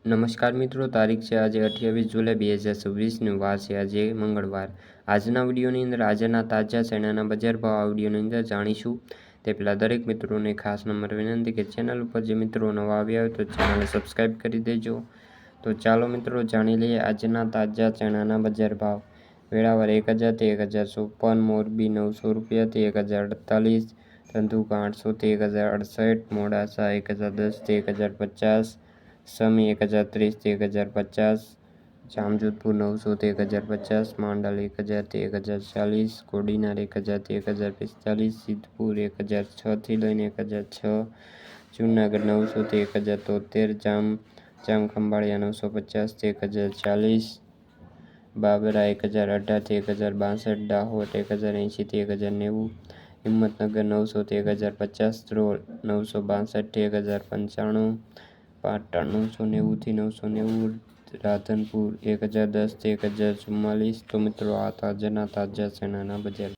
નમસ્કાર મિત્રો, તારીખ છે આજે 28 જુલાઈ 2026 વાર છે આજે મંગળવાર। આજના વિડીયોની અંદર આજના તાજા ચણાના બજાર ભાવ આ વિડીયોની અંદર જાણીશું। તે પહેલાં દરેક મિત્રોને ખાસ નંબર વિનંતી કે ચેનલ ઉપર જે મિત્રો નવા આવ્યા હોય તો ચેનલને સબસ્ક્રાઈબ કરી દેજો। તો ચાલો મિત્રો જાણી લઈએ આજના તાજા ચણાના બજાર ભાવ। વેળાવર 1000 થી 1054, મોરબી 900 રૂપિયાથી 1048, ધંધુકા 800 થી 1068, મોડાસા 1010 થી 1050, સમી 1030 થી 1050, જામજોધપુર 900 થી 1050, માંડલ 1000 થી 1040, કોડીનાર 1000 થી 1045, સિદ્ધપુર 1006 થી લઈને 1006, જૂનાગઢ 900 થી 1073, જામખંભાળિયા 950 થી 1040, બાબરા 1018 થી 1062, દાહોદ 1080 થી 1090, હિંમતનગર 900 થી 1050, ધ્રોલ 962 થી 1095, પાટણ 990 થી 990, રાધનપુર 1010 થી 1044। તો મિત્રો આ તાજા ચણાના બજાર